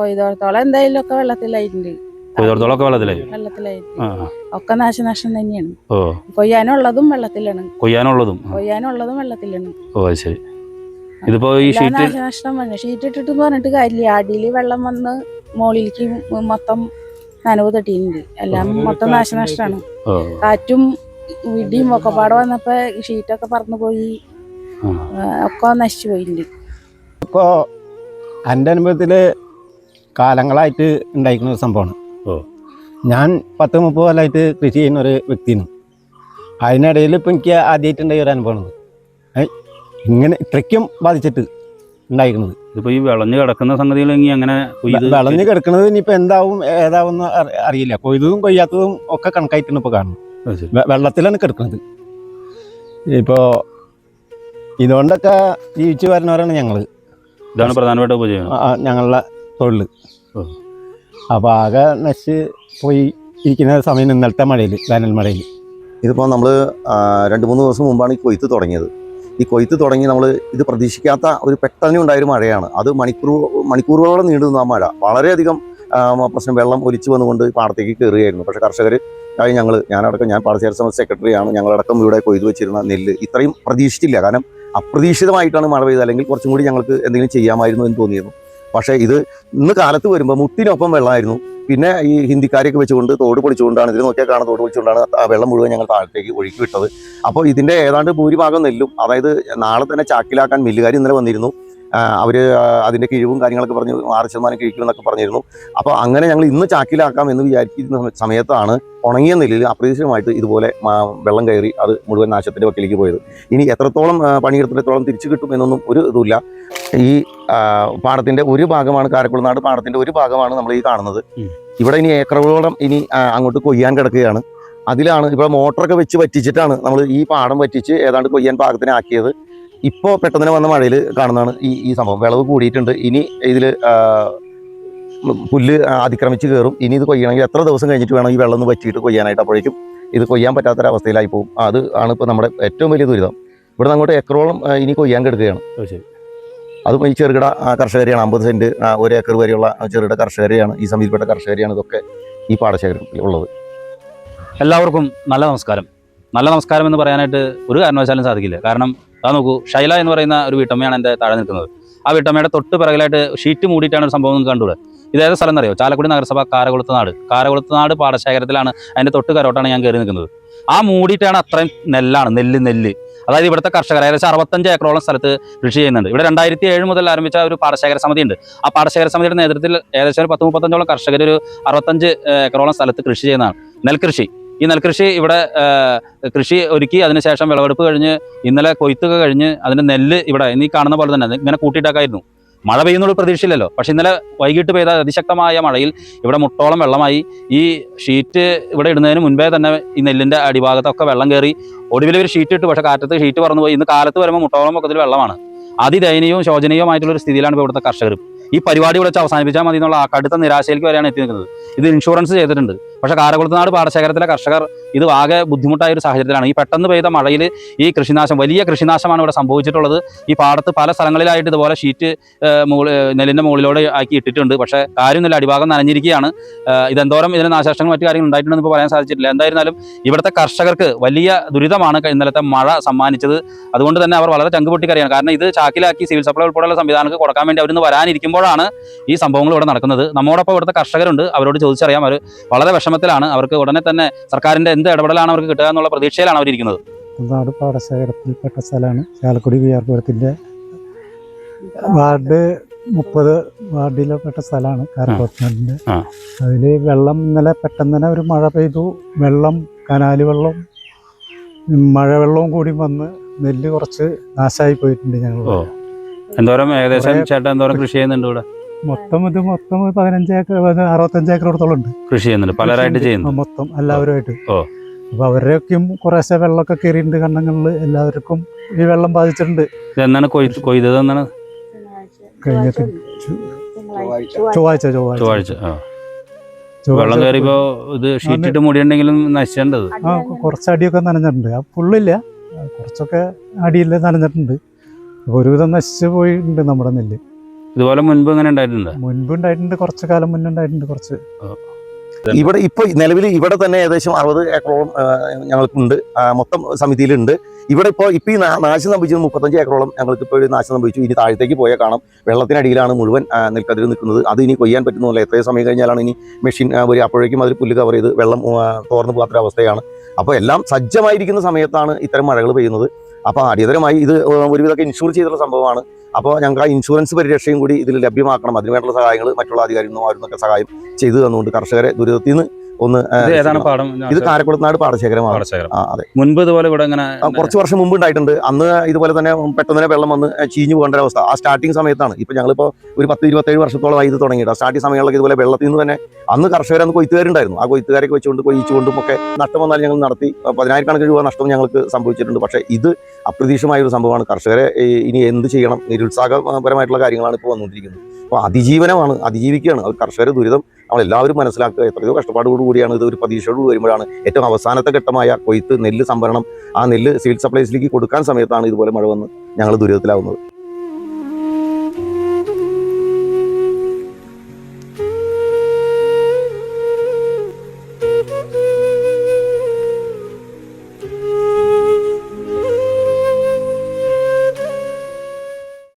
കൊയ്തോളത്തോളം എന്തായാലും ഒക്കെ വെള്ളത്തിലായിട്ടുണ്ട്. ഒക്കെ നാശനഷ്ടം തന്നെയാണ്. കൊയ്യാനുള്ളതും വെള്ളത്തിലാണ്. ഇതിപ്പോ ഈ നാശനഷ്ടം വന്നു. ഷീറ്റ് ഇട്ടിട്ട് പറഞ്ഞിട്ട് കാര്യമില്ല. അടിയിൽ വെള്ളം വന്ന് മുകളിലേക്ക് മൊത്തം നനവ് തട്ടിയിട്ടുണ്ട്. എല്ലാം മൊത്തം നാശനഷ്ടമാണ്. കാറ്റും ഇടിയും ഒക്കെ പാടെ വന്നപ്പോ ഷീറ്റൊക്കെ പറന്നു പോയി, ഒക്കെ നശിച്ചു പോയിട്ടുണ്ട്. ഇപ്പോ എൻ്റെ അനുഭവത്തില് കാലങ്ങളായിട്ട് ഉണ്ടായിരിക്കുന്ന ഒരു സംഭവമാണ്. ഞാൻ 10-30 കൊല്ലമായിട്ട് കൃഷി ചെയ്യുന്ന ഒരു വ്യക്തിയാണ്. അതിനിടയിൽ ഇപ്പം എനിക്ക് ആദ്യമായിട്ടുണ്ടായ ഒരു അനുഭവമാണ് ഇങ്ങനെ ഇത്രയ്ക്കും ബാധിച്ചിട്ട് ഉണ്ടായിരിക്കുന്നത്. ഇതിപ്പോ ഈ വിളഞ്ഞു കിടക്കുന്ന സംഗതികളെങ്കിൽ അങ്ങനെ വിളഞ്ഞു കിടക്കുന്നത് ഇനിയിപ്പോൾ എന്താവും ഏതാവും അറിയില്ല. കൊയ്തതും കൊയ്യാത്തതും ഒക്കെ കണക്കായിട്ടാണ് ഇപ്പോൾ കാണുന്നത്. വെള്ളത്തിലാണ് കിടക്കുന്നത്. ഇപ്പോൾ ഇതുകൊണ്ടൊക്കെ ജീവിച്ചു വരുന്നവരാണ് ഞങ്ങൾ. ഇതാണ് പ്രധാനപ്പെട്ട ഞങ്ങളുടെ തൊഴിൽ. അപ്പോൾ ആകെ നശിച്ച് പോയി ഇരിക്കുന്ന സമയം ഇന്നലത്തെ മഴയിൽ, വേനൽ മഴയിൽ. ഇതിപ്പോൾ നമ്മൾ 2-3 ദിവസം മുമ്പാണ് ഈ കൊയ്ത്ത് തുടങ്ങിയത്. ഈ കൊയ്ത്ത് തുടങ്ങി നമ്മൾ ഇത് പ്രതീക്ഷിക്കാത്ത ഒരു പെട്ടെന്ന് ഉണ്ടായൊരു മഴയാണ്. അത് മണിക്കൂറുകളോളം നീണ്ടു നിന്ന മഴ വളരെയധികം പ്രശ്നം. വെള്ളം ഒലിച്ചു വന്നുകൊണ്ട് പാടത്തേക്ക് കയറുകയായിരുന്നു. പക്ഷേ കർഷകർ ഞാൻ പാടശേഖര സമിതി സെക്രട്ടറിയാണ്. ഞങ്ങളടക്കം ഇവിടെ കൊയ്തു വെച്ചിരുന്ന നെല്ല് ഇത്രയും പ്രതീക്ഷിച്ചില്ല. കാരണം അപ്രതീക്ഷിതമായിട്ടാണ് മഴ പെയ്തത്. അല്ലെങ്കിൽ കുറച്ചും കൂടി ഞങ്ങൾക്ക് എന്തെങ്കിലും ചെയ്യാമായിരുന്നു എന്ന് തോന്നിയിരുന്നു. പക്ഷേ ഇത് ഇന്ന് കാലത്ത് വരുമ്പോൾ മുട്ടിനൊപ്പം വെള്ളമായിരുന്നു. പിന്നെ ഈ ഹിന്ദിക്കാരെയൊക്കെ വെച്ചുകൊണ്ട് തോട് പൊളിച്ചുകൊണ്ടാണ്, ഇതിൽ നോക്കിയാൽ കാണാൻ തോട് പൊളിച്ചുകൊണ്ടാണ് ആ വെള്ളം മുഴുവൻ ഞങ്ങൾ താഴത്തേക്ക് ഒഴുക്കി വിട്ടത്. അപ്പോൾ ഇതിൻ്റെ ഏതാണ്ട് ഭൂരിഭാഗം നെല്ലും, അതായത് നാളെ തന്നെ ചാക്കിലാക്കാൻ മില്ലുകാർ ഇന്നലെ വന്നിരുന്നു. അവർ അതിൻ്റെ കിഴിവും കാര്യങ്ങളൊക്കെ പറഞ്ഞു 6% കിഴിക്കുമെന്നൊക്കെ പറഞ്ഞിരുന്നു. അപ്പോൾ അങ്ങനെ ഞങ്ങൾ ഇന്ന് ചാക്കിലാക്കാം എന്ന് വിചാരിക്കുന്ന സമയത്താണ് ഉണങ്ങിയ നെല്ലിൽ അപ്രതീക്ഷിതമായിട്ട് ഇതുപോലെ വെള്ളം കയറി അത് മുഴുവൻ നാശത്തിൻ്റെ വക്കിലേക്ക് പോയത്. ഇനി എത്രത്തോളം പണിയെടുത്തിടത്തോളം തിരിച്ചു കിട്ടും എന്നൊന്നും ഒരു ഇതുമില്ല. ഈ പാടത്തിൻ്റെ ഒരു ഭാഗമാണ്, കാരക്കുളനാട് പാടത്തിൻ്റെ ഒരു ഭാഗമാണ് നമ്മൾ ഈ കാണുന്നത്. ഇവിടെ ഇനി ഏക്കറുകളോളം ഇനി അങ്ങോട്ട് കൊയ്യാൻ കിടക്കുകയാണ്. അതിലാണ് ഇപ്പോൾ മോട്ടറൊക്കെ വെച്ച് വറ്റിച്ചിട്ടാണ് നമ്മൾ ഈ പാടം വറ്റിച്ച് ഏതാണ്ട് കൊയ്യാൻ പാകത്തിനാക്കിയത്. ഇപ്പോൾ പെട്ടെന്ന് വന്ന മഴയിൽ കാണുന്നതാണ് ഈ സംഭവം. വിളവ് കൂടിയിട്ടുണ്ട്. ഇനി ഇതിൽ പുല്ല് അതിക്രമിച്ച് കയറും. ഇനി ഇത് കൊയ്യണമെങ്കിൽ എത്ര ദിവസം കഴിഞ്ഞിട്ട് വേണം ഈ വെള്ളം ഒന്ന് വറ്റിയിട്ട് കൊയ്യാനായിട്ട്? അപ്പോഴേക്കും ഇത് കൊയ്യാൻ പറ്റാത്തൊരവസ്ഥയിലായി പോകും. അത് ആണ് ഇപ്പോൾ നമ്മുടെ ഏറ്റവും വലിയ ദുരിതം. ഇവിടെ നിന്ന് അങ്ങോട്ട് ഏക്കറോളം ഇനി കൊയ്യാൻ കിടക്കുകയാണ്. അതും ഈ ചെറുകിട കർഷകരെയാണ്. 50 സെൻറ്റ് 1 ഏക്കർ വരെയുള്ള ചെറുകിട കർഷകരെയാണ്, ഈ സമിതിയിൽപ്പെട്ട കർഷകരെയാണ് ഇതൊക്കെ ഈ പാടശേഖരത്തിൽ ഉള്ളത്. എല്ലാവർക്കും നല്ല നമസ്കാരം. നല്ല നമസ്കാരം എന്ന് പറയാനായിട്ട് ഒരു കാരണവശാലും സാധിക്കില്ല. കാരണം അത് നോക്കൂ, ഷൈല എന്ന് പറയുന്ന ഒരു വീട്ടമ്മയാണ് എൻ്റെ താഴെ നിൽക്കുന്നത്. ആ വീട്ടമ്മയുടെ തൊട്ട് പിറകിലായിട്ട് ഷീറ്റ് മൂടിയിട്ടാണ് ഒരു സംഭവം കണ്ടുകൂടെ. ഇതേത് സ്ഥലം എന്നറിയോ? ചാലക്കുടി നഗരസഭ കാരകുളത്തുനാട് പാടശേഖരത്തിലാണ്. അതിൻ്റെ തൊട്ട് കരോട്ടാണ് ഞാൻ കയറി നിൽക്കുന്നത്. ആ മൂടിയിട്ടാണ് അത്രയും നെല്ല്. അതായത് ഇവിടുത്തെ കർഷകർ ഏകദേശം 65 ഏക്കറോളം സ്ഥലത്ത് കൃഷി ചെയ്യുന്നുണ്ട്. ഇവിടെ 2007 മുതൽ ആരംഭിച്ച ഒരു പാടശേഖര സമിതി ഉണ്ട്. ആ പാടശേഖര സമിതിയുടെ നേതൃത്വത്തിൽ ഏകദേശം 10-35ഓളം കർഷകർ ഒരു 65 ഏക്കറോളം സ്ഥലത്ത് കൃഷി ചെയ്യുന്നതാണ് നെൽകൃഷി. ഈ നെൽകൃഷി ഇവിടെ കൃഷി ഒരുക്കി അതിനുശേഷം വിളവെടുപ്പ് കഴിഞ്ഞ് ഇന്നലെ കൊയ്ത്തൊക്കെ കഴിഞ്ഞ് അതിൻ്റെ നെല്ല് ഇവിടെ ഇന്നീ കാണുന്ന പോലെ തന്നെ ഇങ്ങനെ കൂട്ടിയിട്ടാക്കായിരുന്നു. മഴ പെയ്യുന്നുള്ള പ്രതീക്ഷയില്ലല്ലോ. പക്ഷെ ഇന്നലെ വൈകിട്ട് പെയ്ത അതിശക്തമായ മഴയിൽ ഇവിടെ മുട്ടോളം വെള്ളമായി. ഈ ഷീറ്റ് ഇവിടെ ഇടുന്നതിന് മുൻപേ തന്നെ ഈ നെല്ലിൻ്റെ അടിഭാഗത്തൊക്കെ വെള്ളം കയറി. ഒടുവിൽ ഒരു ഷീറ്റ് ഇട്ടു. പക്ഷേ കാറ്റത്ത് ഷീറ്റ് പറന്നുപോയി. ഇന്ന് കാലത്ത് വരുമ്പോൾ മുട്ടോളം പൊക്കത്തിൽ വെള്ളമാണ്. അതിദയനീയവും ശോചനീയവുമായിട്ടുള്ളൊരു സ്ഥിതിയിലാണ് ഇപ്പോൾ ഇവിടുത്തെ കർഷകർ. ഈ പരിപാടി വിളിച്ച് അവസാനിപ്പിച്ചാൽ മതി എന്നുള്ള കടുത്ത നിരാശയിലേക്ക് വരെയാണ് എത്തി നിൽക്കുന്നത്. ഇത് ഇൻഷുറൻസ് ചെയ്തിട്ടുണ്ട്. പക്ഷേ കാരകുളത്തുനാട് പാടശേഖരത്തിലെ കർഷകർ ഇത് ആകെ ബുദ്ധിമുട്ടായ ഒരു സാഹചര്യത്തിലാണ്. ഈ പെട്ടെന്ന് പെയ്ത മഴയിൽ ഈ വലിയ കൃഷിനാശമാണ് ഇവിടെ സംഭവിച്ചിട്ടുള്ളത്. ഈ പാടത്ത് പല സ്ഥലങ്ങളിലായിട്ട് ഇതുപോലെ ഷീറ്റ് നെല്ലിൻ്റെ മുകളിലൂടെ ആക്കി ഇട്ടിട്ടുണ്ട്. പക്ഷേ കാര്യമൊന്നുമില്ല, അടിഭാഗം നനഞ്ഞിരിക്കുകയാണ്. ഇതെന്തോരം ഇതിന് നാശനഷ്ടങ്ങൾ മറ്റു കാര്യങ്ങൾ ഉണ്ടായിട്ടുണ്ടെന്ന് ഇപ്പോൾ പറയാൻ സാധിച്ചിട്ടില്ല. എന്തായിരുന്നാലും ഇവിടുത്തെ കർഷകർക്ക് വലിയ ദുരിതമാണ് ഇന്നലത്തെ മഴ സമ്മാനിച്ചത്. അതുകൊണ്ട് തന്നെ അവർ വളരെ ചങ്കുപൊട്ടിക്കറിയാണ്. കാരണം ഇത് ചാക്കിലാക്കി സിവിൽ സപ്ലൈ ഉൾപ്പെടെയുള്ള സംവിധാനങ്ങൾക്ക് കൊടുക്കാൻ വേണ്ടി അവരിന്ന് വരാനിരിക്കുമ്പോഴാണ് ഈ സംഭവങ്ങൾ ഇവിടെ നടക്കുന്നത്. നമ്മോടൊപ്പം ഇവിടുത്തെ കർഷകരുണ്ട്. അവരോട് ചോദിച്ചറിയാം. അവർ വളരെ വിഷമത്തിലാണ്. അവർക്ക് ഉടനെ തന്നെ സർക്കാരിൻ്റെ എന്ത് ഇടപെടലാണ് അവർക്ക് കിട്ടുക എന്നുള്ള പ്രതീക്ഷയിലാണ് അവരിയ്ക്കുന്നത്. നാട് പാടശേഖരത്തിൽപ്പെട്ട സ്ഥലമാണ് ചാലക്കുടി വിയാർപുരത്തിൻ്റെ വാർഡ് 30 വാർഡിൽപ്പെട്ട സ്ഥലമാണ് കാരക്കുളത്തുനാടിൻ്റെ. അതിൽ വെള്ളം ഇന്നലെ പെട്ടെന്ന് തന്നെ ഒരു മഴ പെയ്തു. കനാല് വെള്ളം മഴവെള്ളവും കൂടി വന്ന് നെല്ല് കുറച്ച് നാശമായി പോയിട്ടുണ്ട്. ഞങ്ങൾ ഏകദേശം ചേട്ടൻ എന്തോരം കൃഷി ചെയ്യുന്നുണ്ട് ഇവിടെ? മൊത്തം 15 ഏക്കർ 65 ഏക്കറോടത്തോളം ഉണ്ട് കൃഷി ചെയ്യുന്നുണ്ട്. പലരായിട്ട് ചെയ്യുന്നു മൊത്തം എല്ലാവരുമായിട്ട്. അപ്പൊ അവരുടെയൊക്കെയും കുറേശ്ശെ വെള്ളമൊക്കെ കയറിയിട്ടുണ്ട്. കണ്ടങ്ങളിൽ എല്ലാവർക്കും ഈ വെള്ളം ബാധിച്ചിട്ടുണ്ട്. എന്നാണ് കൊയ്തത്? എന്നാണ് കഴിഞ്ഞിട്ട് ചൊവ്വാഴ്ച വെള്ളം കയറിയപ്പോ ഇത് ഷീറ്റിട്ട് മുടിയുണ്ടെങ്കിലും നശിച്ചേണ്ടത്. കുറച്ച് അടിയൊക്കെ നനഞ്ഞിട്ടുണ്ട്. ആ ഫുള്ളില്ല, കുറച്ചൊക്കെ അടിയിൽ നനഞ്ഞിട്ടുണ്ട്. ഒരുവിധം നശിച്ചു പോയിട്ടുണ്ട് നമ്മുടെ നെല്ല്. ഇതുപോലെ മുൻപ് ഇങ്ങനെ ഉണ്ടായിട്ടുണ്ട്? മുൻപ് ഉണ്ടായിട്ടുണ്ട്, കുറച്ച് കാലം മുന്നേ ഉണ്ടായിട്ടുണ്ട് കുറച്ച്. ഇവിടെ ഇപ്പോൾ നിലവിൽ ഇവിടെ തന്നെ ഏകദേശം 60 ഏക്കറോളം ഞങ്ങൾക്കുണ്ട്, മൊത്തം സമിതിയിലുണ്ട്. ഇവിടെ ഇപ്പോൾ ഈ നാശം സംഭവിച്ചത് 35 ഏക്കറോളം ഞങ്ങൾക്ക് ഇപ്പോൾ നാശം സംഭവിച്ചു. ഇനി താഴത്തേക്ക് പോയാൽ കാണാം വെള്ളത്തിനടിയിലാണ് മുഴുവൻ നെൽക്കതിർ നിൽക്കുന്നത്. അത് ഇനി കൊയ്യാൻ പറ്റുന്നില്ല. എത്രയും സമയം കഴിഞ്ഞാലാണ് ഇനി മെഷീൻ വരിക. അപ്പോഴേക്കും അതിൽ പുല്ല് കവർ ചെയ്ത് വെള്ളം തോർന്നു പോകാത്തൊരവസ്ഥയാണ്. അപ്പോൾ എല്ലാം സജ്ജമായിരിക്കുന്ന സമയത്താണ് ഇത്തരം മഴകൾ പെയ്യുന്നത്. അപ്പോൾ അടിയന്തരമായി ഇത് ഒരുവിധമൊക്കെ ഇൻഷൂർ ചെയ്തിട്ടുള്ള സംഭവമാണ്. അപ്പോൾ ഞങ്ങൾക്ക് ആ ഇൻഷുറൻസ് പരിരക്ഷയും കൂടി ഇതിൽ ലഭ്യമാക്കണം. അതിനുവേണ്ടുള്ള സഹായങ്ങൾ മറ്റുള്ള അധികാരികളും ആരുന്നൊക്കെ സഹായം ചെയ്തു തന്നുകൊണ്ട് കർഷകരെ ദുരിതത്തിൽ നിന്ന് ഒന്ന്. ഏതാണ് പാടം? ഇത് കാരക്കുളത്തുനാട് പാടശേഖരമാണ്. അതെ. മുൻപ് ഇതുപോലെ ഇവിടെ ഇങ്ങനെ കുറച്ച് വർഷം മുമ്പ് ഉണ്ടായിട്ടുണ്ട്. അന്ന് ഇതുപോലെ തന്നെ പെട്ടെന്ന് തന്നെ വെള്ളം വന്ന് ചീഞ്ഞു പോകേണ്ട ഒരവസ്ഥ ആ സ്റ്റാർട്ടിങ് സമയത്താണ്. ഇപ്പം ഞങ്ങളിപ്പോൾ ഒരു 10-27 വർഷത്തോളമായി ഇത് തുടങ്ങിയിട്ട്. ആ സ്റ്റാർട്ടിങ് സമയങ്ങളിലൊക്കെ ഇതുപോലെ വെള്ളത്തിൽ നിന്ന് തന്നെ അന്ന് കർഷകരന്ന് കൊയ്ത്തുകാരുണ്ടായിരുന്നു. ആ കൊയ്ത്തുകാരൊക്കെ വെച്ചുകൊണ്ട് കൊയ്ച്ചുകൊണ്ടും ഒക്കെ നഷ്ടം വന്നാൽ ഞങ്ങൾ നടത്തി 10,000 രൂപ നഷ്ടം ഞങ്ങൾക്ക് സംഭവിച്ചിട്ടുണ്ട്. പക്ഷേ ഇത് അപ്രതീക്ഷിതമായ ഒരു സംഭവമാണ്. കർഷകരെ ഇനി എന്ത് ചെയ്യണം, നിരുത്സാഹപരമായിട്ടുള്ള കാര്യങ്ങളാണ് ഇപ്പോൾ വന്നുകൊണ്ടിരിക്കുന്നത്. അപ്പോൾ അതിജീവനമാണ്, അതിജീവിക്കുകയാണ്. അത് കർഷകരുടെ ദുരിതം നമ്മളെല്ലാവരും മനസ്സിലാക്കുക. എത്രയോ കഷ്ടപ്പാടുകൂടിയാണ് ഇത് ഒരു പ്രതീക്ഷയോട് വരുമ്പോഴാണ് ഏറ്റവും അവസാനത്തെ ഘട്ടമായ കൊയ്ത്ത് നെല്ല് സംഭരണം, ആ നെല്ല് സിവിൽ സപ്ലൈസിലേക്ക് കൊടുക്കാൻ സമയത്താണ് ഇതുപോലെ മഴ വന്ന് ഞങ്ങൾ ദുരിതത്തിലാവുന്നത്.